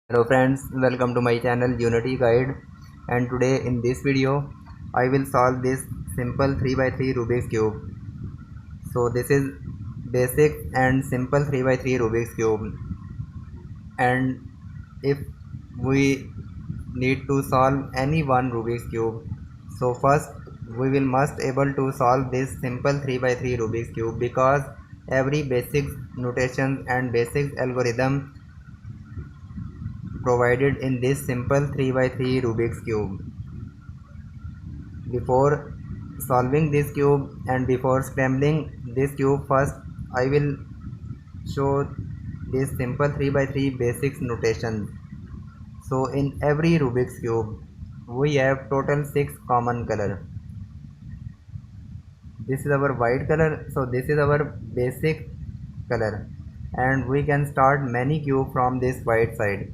Hello friends, welcome to my channel Unity Guide, and today in this video I will solve this simple 3 by 3 Rubik's Cube. So this is basic and simple 3 by 3 Rubik's Cube, and if we need to solve any one Rubik's Cube, so first we will must able to solve this simple 3 by 3 Rubik's Cube because every basic notation and basic algorithm provided in this simple 3 by 3 Rubik's Cube. Before solving this cube and before scrambling this cube, first I will show this simple 3 by 3 basics notation. So in every Rubik's cube we have total 6 common color. This is our white color, so this is our basic color, and we can start many cube from this white side,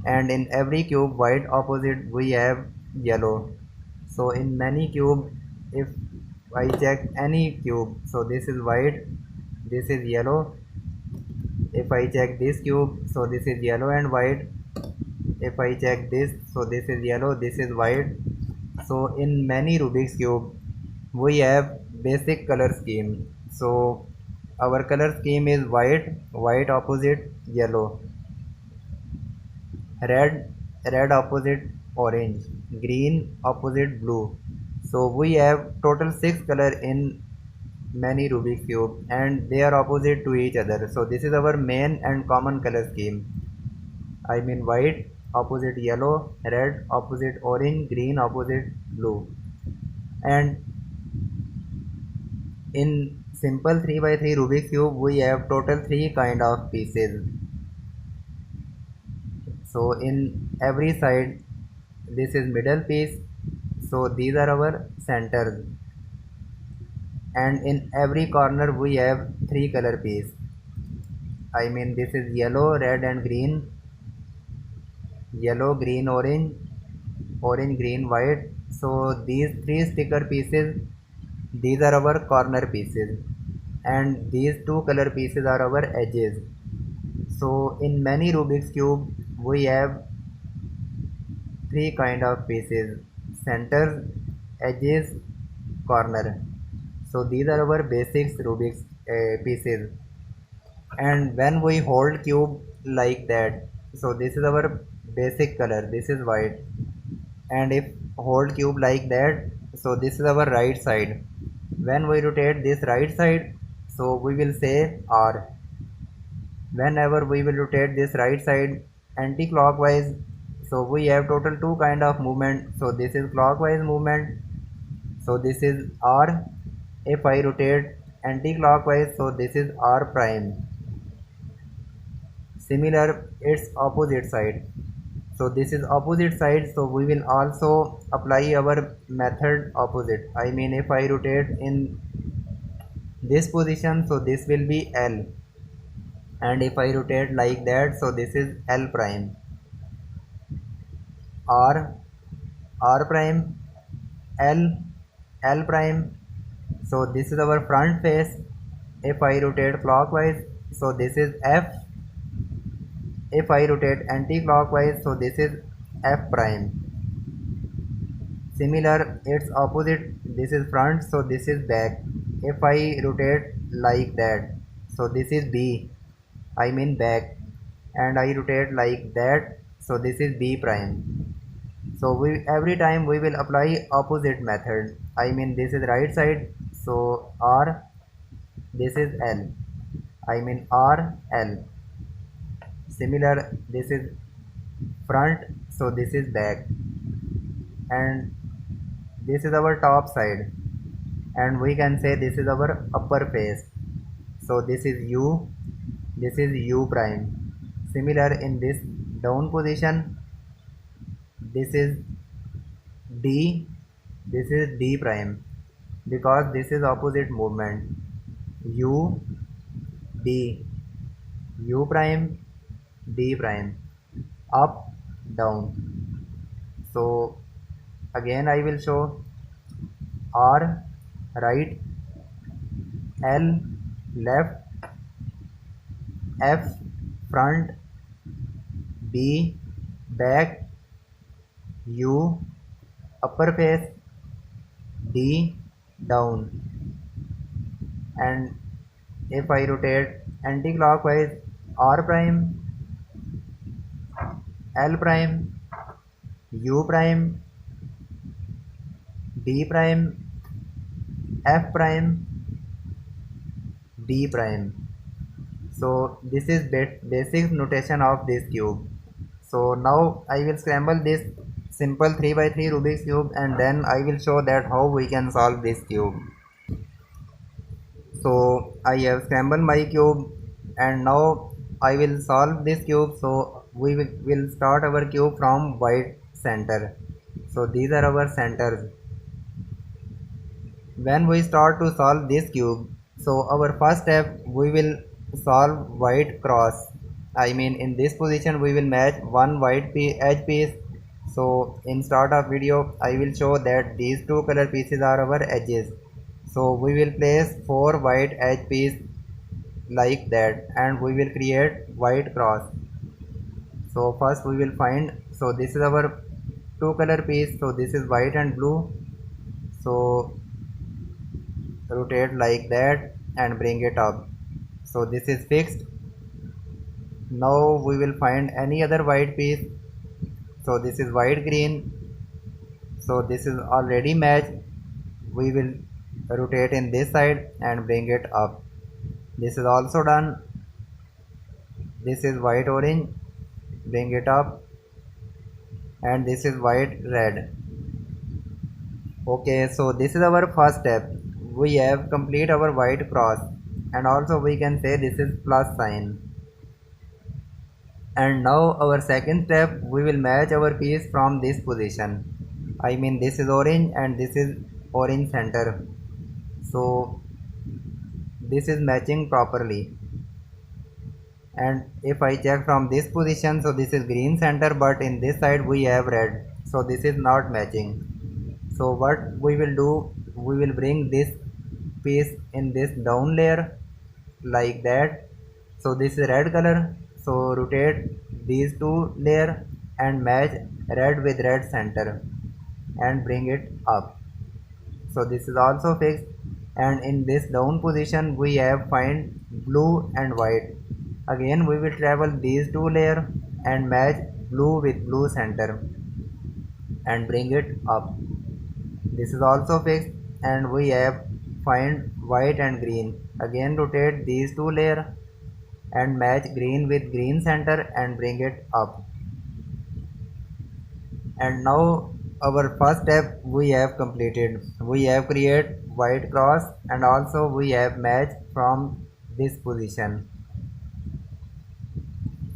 and in every cube white opposite we have yellow. So in many cube, if I check any cube, so this is white, this is yellow. If I check this cube, so this is yellow and white. If I check this, so this is yellow, this is white. So in many Rubik's cube we have basic color scheme. So our color scheme is white, white opposite yellow, red opposite orange, green opposite blue. So we have total 6 color in many Rubik's cube and they are opposite to each other. So this is our main and common color scheme. I mean white opposite yellow, red opposite orange, green opposite blue. And in simple 3 by 3 Rubik's cube we have total 3 kind of pieces. So in every side this is middle piece, so these are our centers, and in every corner we have 3 color piece. I mean this is yellow, red and green, yellow, green, orange, orange, green, white. So these 3 sticker pieces, these are our corner pieces, and these 2 color pieces are our edges. So in many Rubik's cube we have 3 kind of pieces: centers, edges, corner. So these are our basics Rubik's pieces. And when we hold cube like that, so this is our basic color, this is white. And if hold cube like that, so this is our right side. When we rotate this right side, so we will say R. Whenever we will rotate this right side anti-clockwise, so we have total 2 kind of movement. So this is clockwise movement, so this is R. If I rotate anti-clockwise, so this is R prime. Similar, its opposite side, so this is opposite side, so we will also apply our method opposite. I mean if I rotate in this position, so this will be L, and if I rotate like that, so this is L prime. R prime, L prime. So this is our front face. If I rotate clockwise, so this is F. If I rotate anti-clockwise, so this is F prime. Similar, its opposite, this is front, so this is back. If I rotate like that, so this is B, I mean back, and I rotate like that, so this is B prime. So we every time we will apply opposite method. I mean this is right side, so R, this is L, I mean R, L. Similar, this is front, so this is back, and this is our top side, and we can say this is our upper face. So this is U, this is U prime. Similar, in this down position, this is D, this is D prime, because this is opposite movement. U, D, U prime, D prime, up, down. So again I will show R right, L left, F front, B back, U, upper face, D, down. And if I rotate anti-clockwise, R prime, L prime, U prime, D prime, F prime, D prime. So this is basic notation of this cube. So now I will scramble this simple 3 by 3 Rubik's cube, and then I will show that how we can solve this cube. So I have scrambled my cube, and now I will solve this cube. So we will start our cube from white center. So these are our centers. When we start to solve this cube, so our first step, we will solve white cross. I mean, in this position we will match one white edge piece. So in start of video I will show that these two color pieces are our edges. So we will place 4 white edge piece like that, and we will create white cross. So first we will find, so this is our two color piece, so this is white and blue. So rotate like that and bring it up. So this is fixed. Now we will find any other white piece. So this is white green. So this is already matched. We will rotate in this side and bring it up. This is also done. This is white orange, bring it up, and this is white red. Okay, so this is our first step. We have complete our white cross, and also we can say this is plus sign. And now our second step, we will match our piece from this position. I mean, this is orange and this is orange center. So this is matching properly. And if I check from this position, so this is green center, but in this side we have red, so this is not matching. So what we will do, we will bring this piece in this down layer like that. So this is red color, so rotate these two layer and match red with red center and bring it up. So this is also fixed, and in this down position we have find blue and white. Again we will travel these two layer and match blue with blue center and bring it up. This is also fixed, and we have find white and green. Again rotate these two layer and match green with green center and bring it up. And now our first step we have completed. We have created white cross, and also we have matched from this position.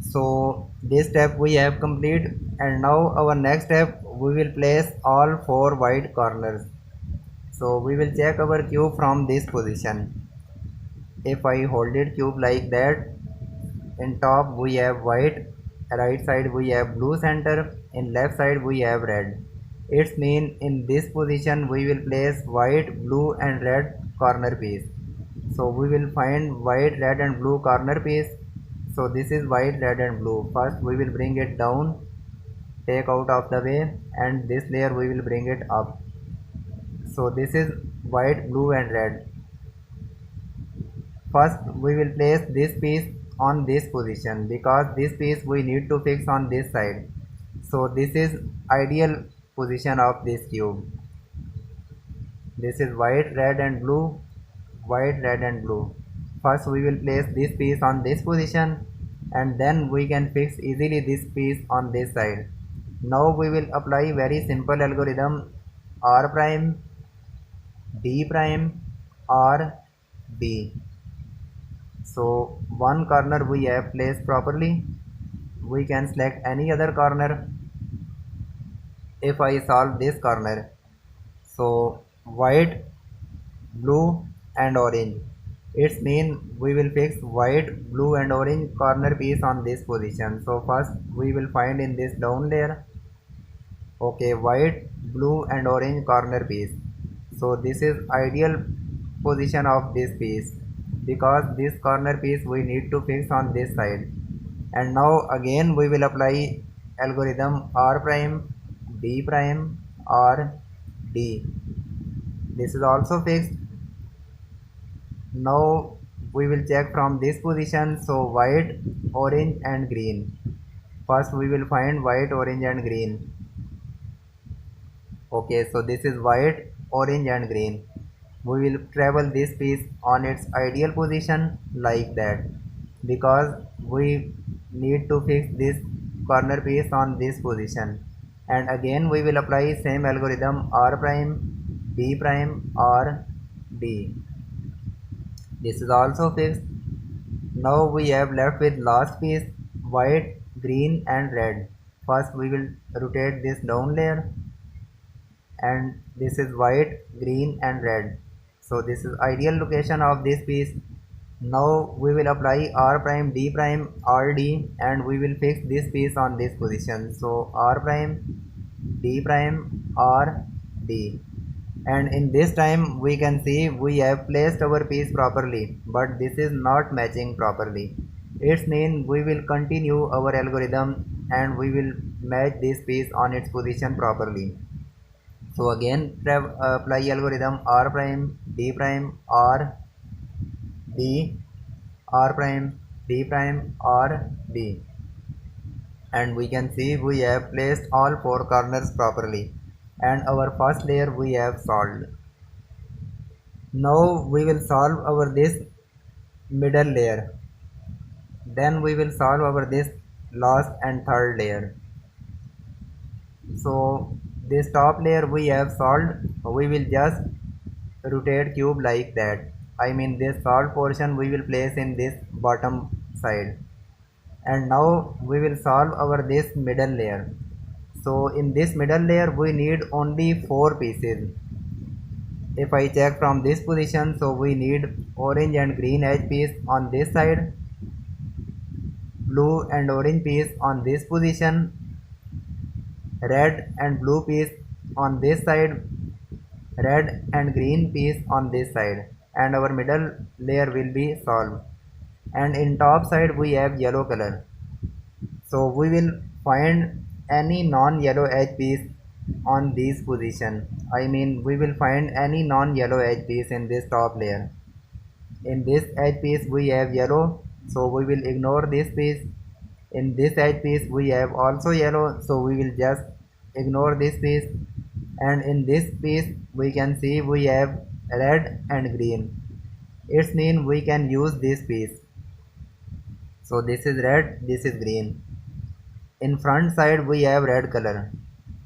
So this step we have completed, and now our next step, we will place all 4 white corners. So we will check our cube from this position. If I hold it cube like that, in top we have white, right side we have blue center, in left side we have red. It means in this position we will place white, blue and red corner piece. So we will find white, red and blue corner piece. So this is white, red and blue. First we will bring it down, take out of the way, and this layer we will bring it up. So this is white, blue and red. First we will place this piece on this position, because this piece we need to fix on this side. So this is ideal position of this cube. This is white, red and blue, white, red and blue. First we will place this piece on this position, and then we can fix easily this piece on this side. Now we will apply very simple algorithm: R prime, D prime, R, B. So one corner we have placed properly. We can select any other corner. If I solve this corner, so white, blue and orange, it means we will fix white, blue and orange corner piece on this position. So first we will find in this down layer, okay, white, blue and orange corner piece. So this is ideal position of this piece, because this corner piece we need to fix on this side. And now again we will apply algorithm R prime, B prime or D. This is also fixed. Now we will check from this position. So white, orange and green. First we will find white, orange and green. Okay, so this is white, orange and green. We will travel this piece on its ideal position like that, because we need to fix this corner piece on this position. And again we will apply same algorithm R prime, B prime or D. This is also fixed. Now we have left with last piece, white, green and red. First we will rotate this down layer, and this is white, green and red. So this is ideal location of this piece. Now we will apply R prime, D prime, RD and we will fix this piece on this position. So R prime, D prime, R, D. And in this time we can see we have placed our piece properly, but this is not matching properly. It means we will continue our algorithm and we will match this piece on its position properly. So again apply algorithm R prime, D prime, R, D, R prime, D prime, R, D. And we can see we have placed all four corners properly and our first layer we have solved. Now we will solve our this middle layer. Then we will solve our this last and third layer. So this top layer we have solved. We will just rotate cube like that. I mean this solved portion we will place in this bottom side. And now we will solve our this middle layer. So in this middle layer we need only 4 pieces. If I check from this position, so we need orange and green edge piece on this side, blue and orange piece on this position, red and blue piece on this side, red and green piece on this side, and our middle layer will be solved. And in top side we have yellow color. So we will find any non-yellow edge piece on this position. I mean we will find any non-yellow edge piece in this top layer. In this edge piece we have yellow, so we will ignore this piece. In this edge piece we have also yellow, so we will just ignore this piece. And in this piece we can see we have red and green. It means we can use this piece. So this is red, this is green. In front side we have red color.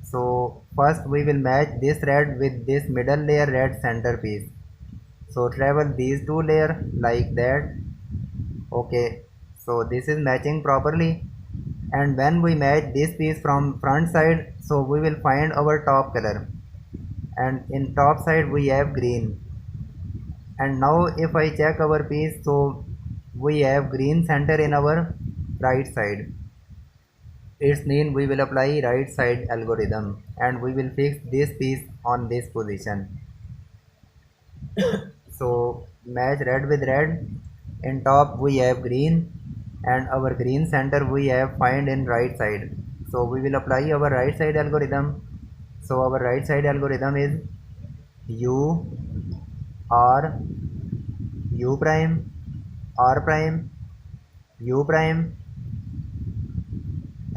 So first we will match this red with this middle layer red center piece. So travel these two layers like that. Okay, so this is matching properly. And when we match this piece from front side, so we will find our top color. And in top side we have green. And now if I check our piece, so we have green center in our right side. It means we will apply right side algorithm and we will fix this piece on this position. So match red with red. In top we have green and our green center we have find in right side. So we will apply our right side algorithm. So our right side algorithm is U, R, U prime, R prime, U prime,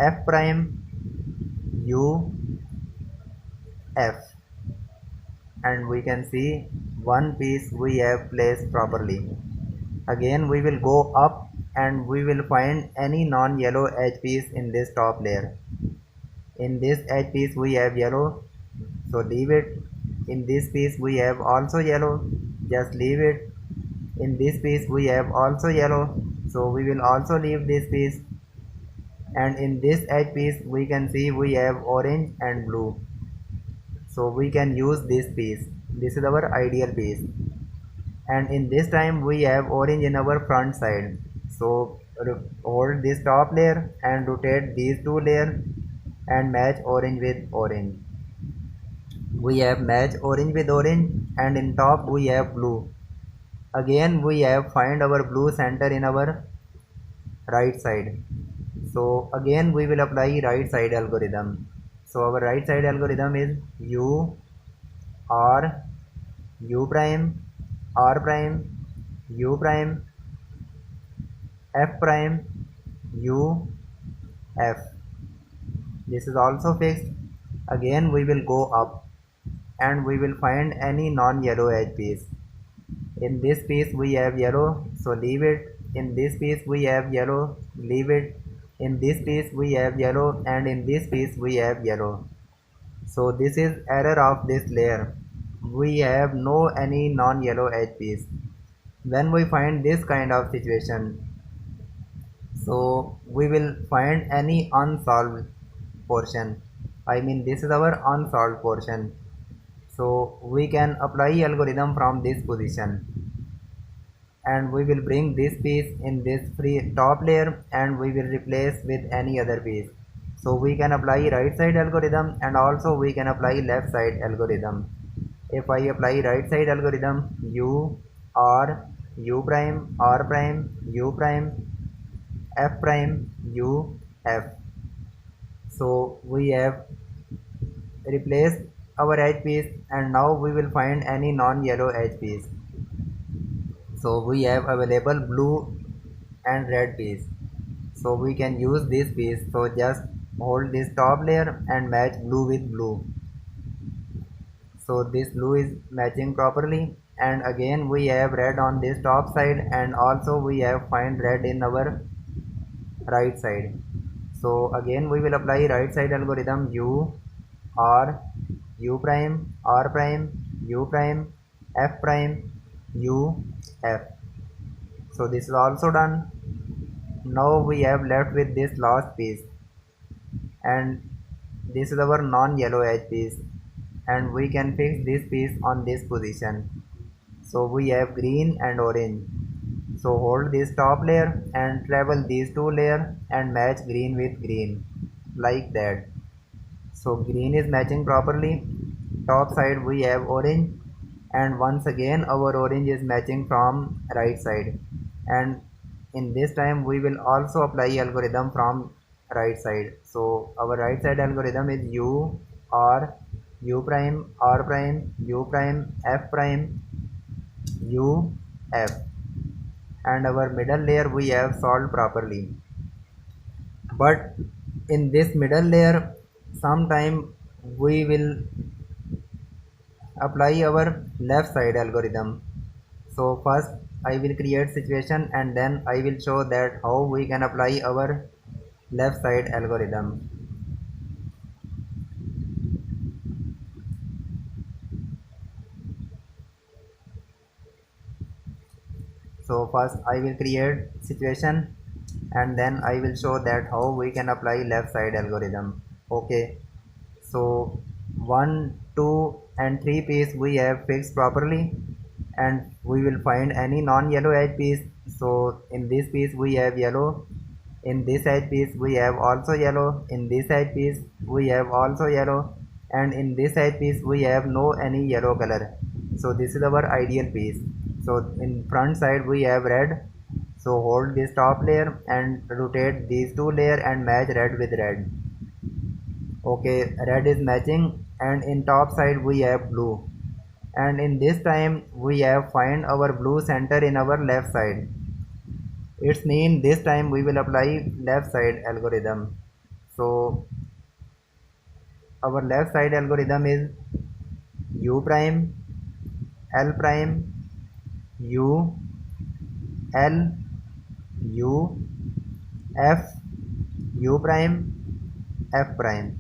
F prime, U, F. And we can see one piece we have placed properly. Again we will go up and we will find any non-yellow edge piece in this top layer. In this edge piece we have yellow, so leave it. In this piece we have also yellow, just leave it. In this piece we have also yellow, so we will also leave this piece. And in this edge piece we can see we have orange and blue, so we can use this piece. This is our ideal piece. And in this time we have orange in our front side, so hold this top layer and rotate these two layers and match orange with orange. We have match orange with orange, and in top we have blue. Again we have find our blue center in our right side. So again we will apply right side algorithm. So our right side algorithm is u r u prime r prime u prime f prime u f. This is also fixed. Again we will go up and we will find any non-yellow edge piece. In this piece we have yellow, so leave it. In this piece we have yellow, leave it. In this piece we have yellow, and in this piece we have yellow. So this is error of this layer. We have no any non-yellow edge piece. When we find this kind of situation, so we will find any unsolved portion. I mean this is our unsolved portion. So we can apply algorithm from this position, and we will bring this piece in this free top layer and we will replace with any other piece. So we can apply right side algorithm and also we can apply left side algorithm. If I apply right side algorithm, u r u prime r prime u prime f prime u f. So we have replaced our edge piece and now we will find any non-yellow edge piece. So we have available blue and red piece, so we can use this piece. So just hold this top layer and match blue with blue. So this blue is matching properly, and again we have red on this top side and also we have find red in our right side. So again we will apply right side algorithm u r u prime r prime u prime f prime u f. So this is also done. Now we have left with this last piece, and this is our non-yellow edge piece, and we can fix this piece on this position. So we have green and orange. So hold this top layer and travel these two layers and match green with green like that. So green is matching properly. Top side we have orange, and once again our orange is matching from right side, and in this time we will also apply algorithm from right side. So our right side algorithm is u r u prime r prime u prime f prime u f, and our middle layer we have solved properly. But in this middle layer sometime we will apply our left side algorithm. So first I will create situation and then I will show that how we can apply our left side algorithm. So first I will create situation and then I will show that how we can apply left side algorithm. Okay, so 1 2 and 3 piece we have fixed properly, and we will find any non-yellow edge piece. So in this piece we have yellow, in this edge piece we have also yellow, in this edge piece we have also yellow, and in this edge piece we have no any yellow color. So this is our ideal piece. So in front side we have red, so hold this top layer and rotate these two layer and match red with red. Okay, red is matching, and in top side we have blue, and in this time we have find our blue center in our left side. It's mean this time we will apply left side algorithm. So our left side algorithm is u prime l prime u l u f u prime f prime.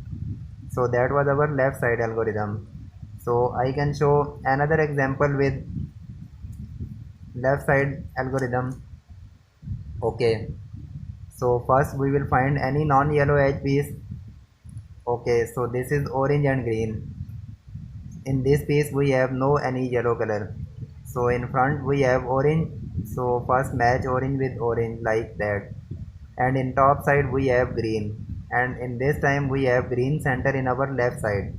So that was our left side algorithm. So I can show another example with left side algorithm. Okay, so first we will find any non-yellow edge piece. Okay, so this is orange and green. In this piece we have no any yellow color. So in front we have orange, so first match orange with orange like that, and in top side we have green, and in this time we have green center in our left side.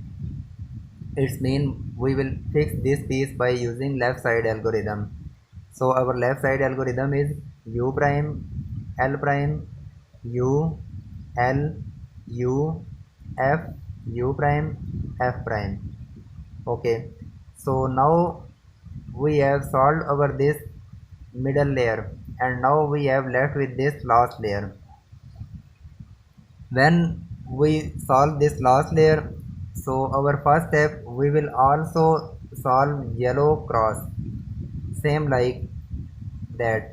It's mean we will fix this piece by using left side algorithm. So our left side algorithm is u prime l prime u L U F U prime F prime. Okay, so now we have solved our this middle layer, and now we have left with this last layer. When we solve this last layer, so our first step, we will also solve yellow cross, same like that.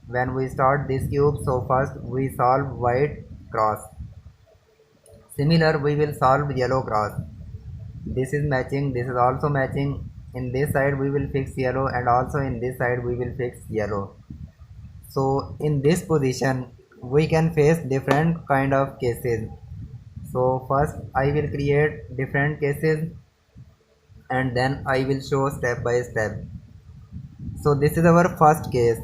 When we start this cube, so first we solve white cross. Similar, we will solve yellow cross. This is matching, this is also matching. In this side we will fix yellow, and also in this side we will fix yellow. So in this position we can face different kind of cases. So first I will create different cases, and then I will show step by step. So this is our first case.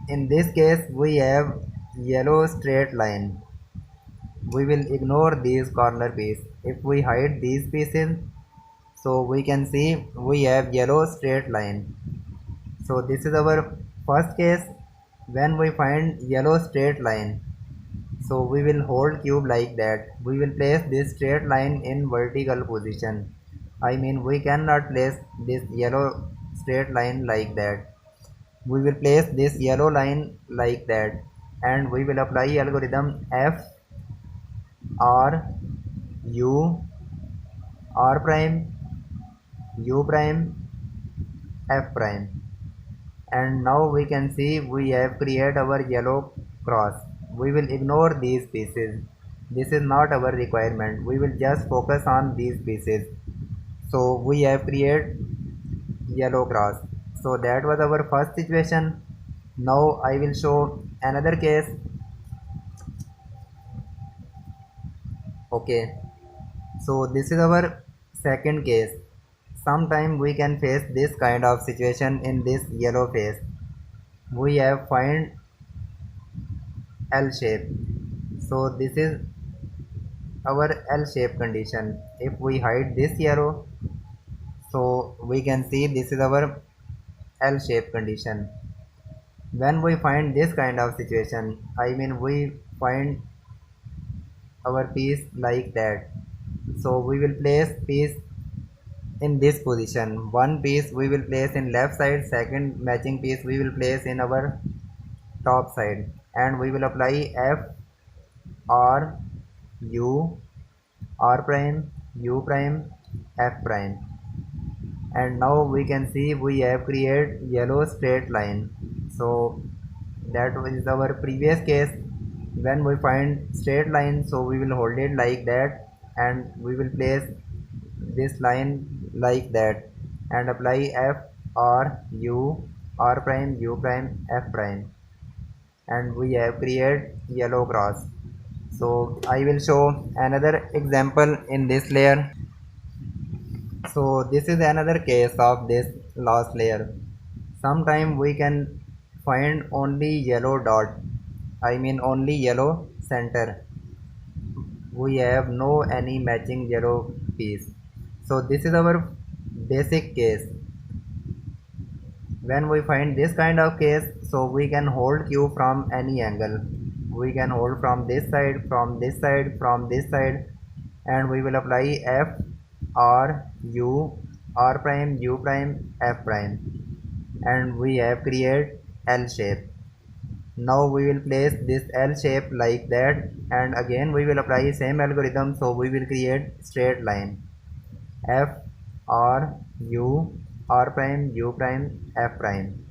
In this case we have yellow straight line. We will ignore these corner piece. If we hide these pieces, so we can see we have yellow straight line. So this is our first case. When we find yellow straight line, so we will hold cube like that. We will place this straight line in vertical position. I mean, we cannot place this yellow straight line like that. We will place this yellow line like that, and we will apply algorithm F R U R prime U prime F prime. And now we can see we have created our yellow cross. We will ignore these pieces. This is not our requirement. We will just focus on these pieces. So we have created yellow cross. So that was our first situation. Now I will show another case. Okay, so this is our second case. Sometime we can face this kind of situation in this yellow phase. We have find L shape. So this is our L shape condition. If we hide this arrow, so we can see this is our L shape condition. When we find this kind of situation, I mean we find our piece like that. So we will place piece in this position. One piece we will place in left side, second matching piece we will place in our top side, and we will apply F R U R prime U prime F prime. And now we can see we have created yellow straight line. So that is our previous case. When we find straight line, so we will hold it like that, and we will place this line like that, and apply F R U R prime U prime F prime, and we have created yellow cross. So I will show another example in this layer. So this is another case of this last layer. Sometime we can find only yellow dot, I mean only yellow center. We have no any matching yellow piece. So this is our basic case. When we find this kind of case, so we can hold Q from any angle. We can hold from this side, from this side, from this side, and we will apply F R U R prime U prime F prime, and we have created L shape. Now we will place this L shape like that, and again we will apply same algorithm. So we will create straight line F R U R prime U prime F prime.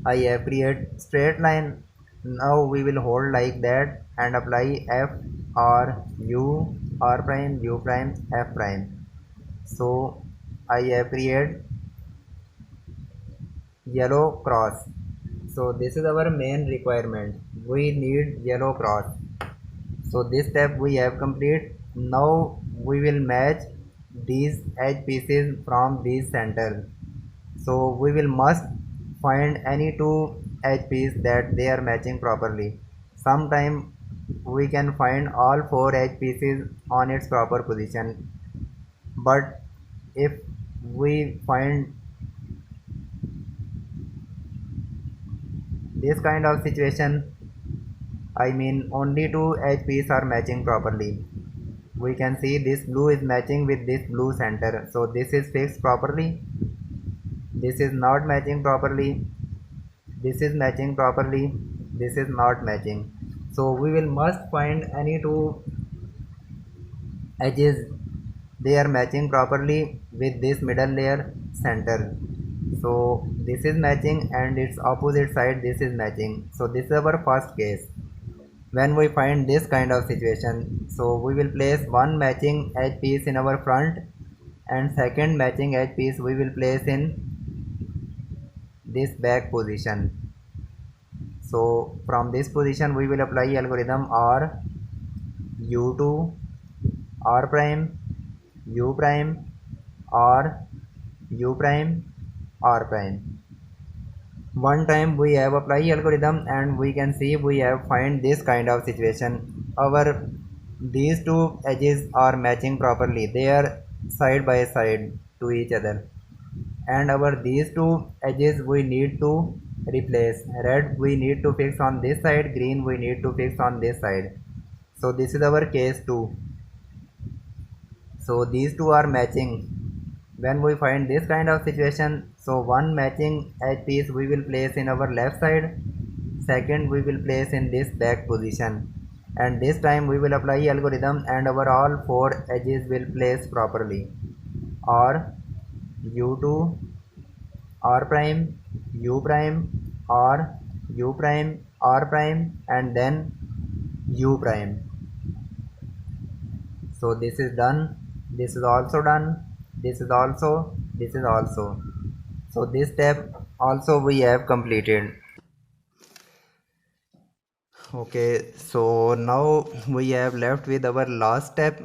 I have created straight line. Now we will hold like that and apply F R U R prime U prime F prime. So I have created yellow cross. So this is our main requirement. We need yellow cross. So this step we have complete. Now we will match these edge pieces from these centers. So we will must find any two edge piece that they are matching properly. Sometime we can find all four edge pieces on its proper position, but if we find this kind of situation, I mean only two edge piece are matching properly. We can see this blue is matching with this blue center, so this is fixed properly. This is not matching properly. This is matching properly. This is not matching. So we will must find any two edges, they are matching properly with this middle layer center. So this is matching and its opposite side this is matching. So this is our first case. When we find this kind of situation, so we will place one matching edge piece in our front and second matching edge piece we will place in this back position. So from this position we will apply algorithm R u2 r prime u prime or u prime r prime. One time we have apply algorithm and we can see we have find this kind of situation. Our these two edges are matching properly, they are side by side to each other, and our these two edges we need to replace. Red we need to fix on this side, green we need to fix on this side. So this is our case 2. So these two are matching. When we find this kind of situation, so one matching edge piece we will place in our left side, second we will place in this back position, and this time we will apply algorithm and our all four edges will place properly. Or u2 r prime u prime or u prime r prime and then u prime. So this is done, this is also done, this is also, this is also. So this step also we have completed. Okay, so now we have left with our last step,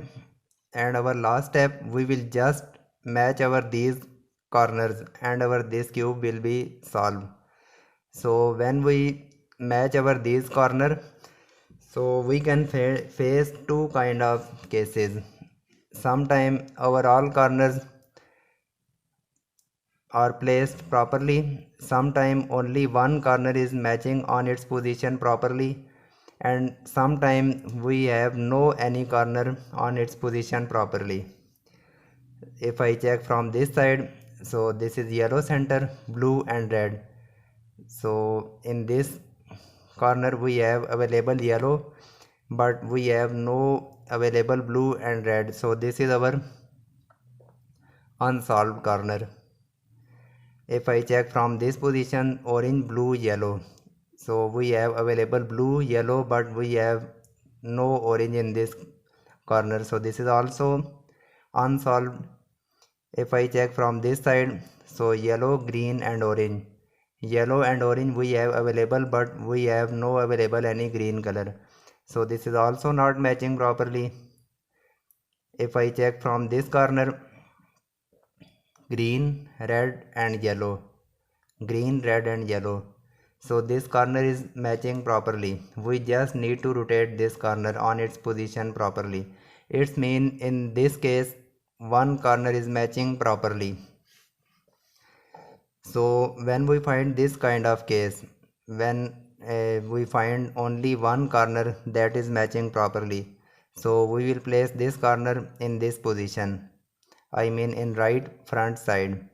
and our last step we will just match our these corners and our this cube will be solved. So when we match our these corner, so we can face two kind of cases. Sometime our all corners are placed properly, sometime only one corner is matching on its position properly, and sometime we have no any corner on its position properly. If I check from this side, so this is yellow center, blue and red. So in this corner we have available yellow, but we have no available blue and red. So this is our unsolved corner. If I check from this position, orange, blue, yellow, so we have available blue, yellow, but we have no orange in this corner, so this is also unsolved. If I check from this side, so yellow, green and orange, yellow and orange we have available, but we have no available any green color, so this is also not matching properly. If I check from this corner, green, red and yellow, green, red and yellow, so this corner is matching properly. We just need to rotate this corner on its position properly. It's mean in this case one corner is matching properly. So when we find this kind of case, when we find only one corner that is matching properly, so we will place this corner in this position, I mean in right front side,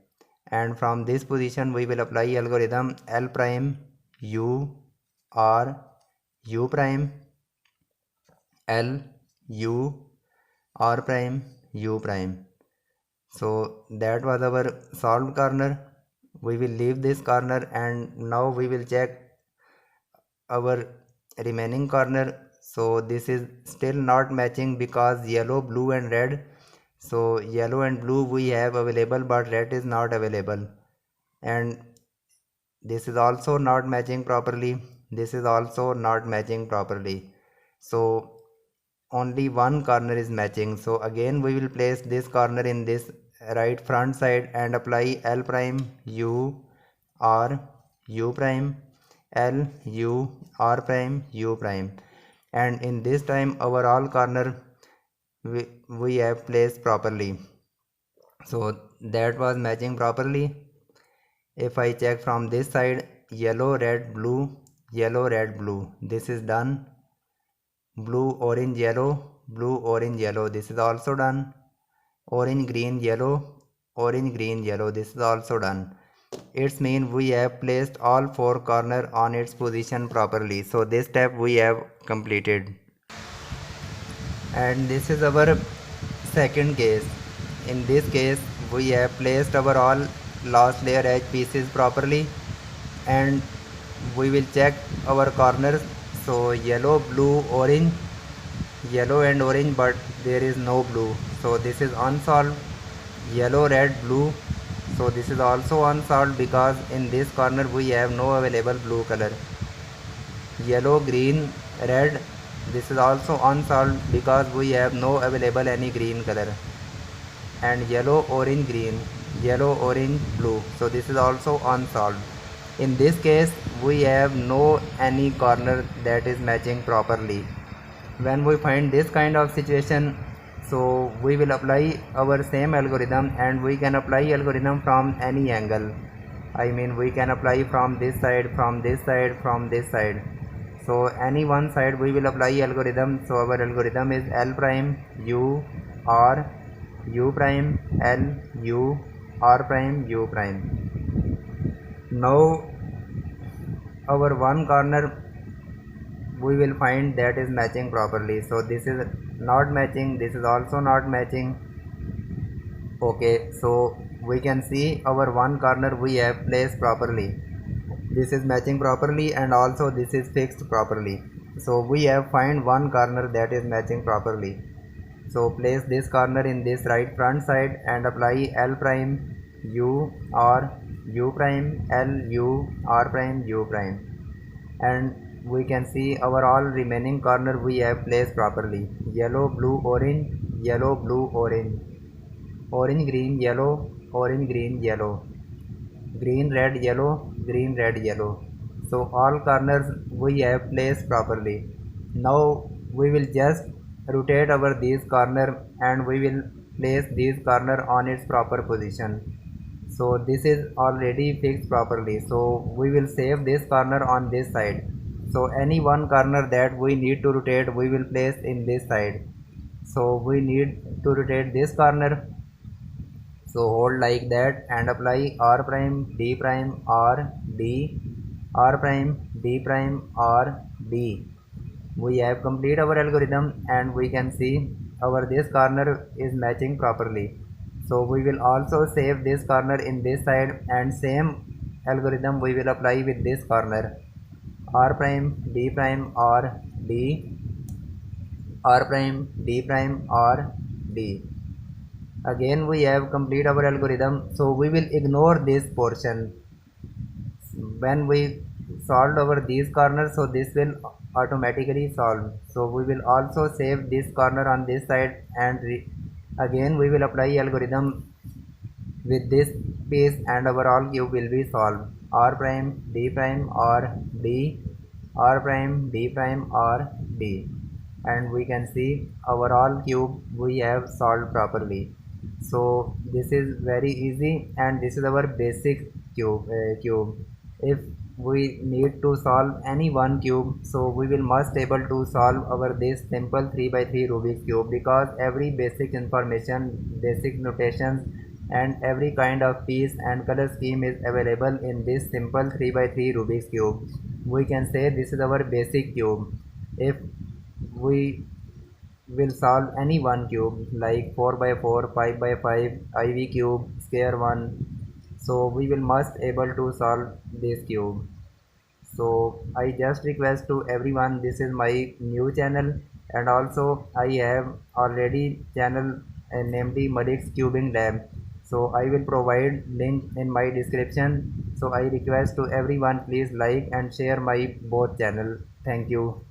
and from this position we will apply algorithm L prime u r u prime L u r prime u prime. So that was our solved corner. We will leave this corner and now we will check our remaining corner. So this is still not matching because yellow, blue and red, so yellow and blue we have available but red is not available, and this is also not matching properly, this is also not matching properly. So only one corner is matching, so again we will place this corner in this right front side and apply L prime u r u prime L u r prime u prime, and in this time our all corner we have placed properly, so that was matching properly. If I check from this side, yellow, red, blue, yellow, red, blue, this is done. blue, orange, yellow, blue, orange, yellow, this is also done. Orange, green, yellow, orange, green, yellow, this is also done. It's mean we have placed all four corners on its position properly. So this step we have completed. And this is our second case. In this case we have placed our all last layer edge pieces properly, and we will check our corners. So yellow, blue, orange, yellow and orange, but there is no blue, so this is unsolved. Yellow, red, blue, so this is also unsolved because in this corner we have no available blue color. Yellow, green, red, this is also unsolved because we have no available any green color. And yellow, orange, green, yellow, orange, blue, so this is also unsolved. In this case we have no any corner that is matching properly. When we find this kind of situation, so we will apply our same algorithm, and we can apply algorithm from any angle. I mean we can apply from this side, from this side, from this side. So any one side we will apply algorithm. So our algorithm is L prime U R U prime L U R prime U prime. Now our one corner we will find that is matching properly. So this is not matching, this is also not matching. Okay, so we can see our one corner we have placed properly. This is matching properly, and also this is fixed properly. So we have find one corner that is matching properly. So place this corner in this right front side and apply L prime U R U prime L U R prime U prime, and we can see our all remaining corner we have placed properly. Yellow, blue, orange, yellow, blue, orange, orange, green, yellow, orange, green, yellow, green, red, yellow, green, red, yellow. So all corners we have placed properly. Now we will just rotate our these corner, and we will place these corner on its proper position. So this is already fixed properly, so we will save this corner on this side. So any one corner that we need to rotate we will place in this side. So we need to rotate this corner, so hold like that and apply R prime D prime R D R prime D prime R D. We have completed our algorithm, and we can see our this corner is matching properly. So we will also save this corner in this side, and same algorithm we will apply with this corner. R prime D prime R D R prime D prime R D. Again we have complete our algorithm, so we will ignore this portion. When we solved over these corners, so this will automatically solve. So we will also save this corner on this side, and again we will apply algorithm with this piece, and our all cube will be solved. R prime D prime R D R prime D prime R D, and we can see our all cube we have solved properly. So this is very easy, and this is our basic cube. If we need to solve any one cube, so we will must able to solve our this simple 3x3 Rubik's cube, because every basic information, basic notations, and every kind of piece and color scheme is available in this simple 3x3 Rubik's cube. We can say this is our basic cube. If we will solve any one cube like 4x4, 5x5, IV cube, square one, so we will must able to solve this cube. So I just request to everyone, this is my new channel, and also I have already channel named Malik's Cubing Lab. So I will provide link in my description. So I request to everyone, please like and share my both channel. Thank you.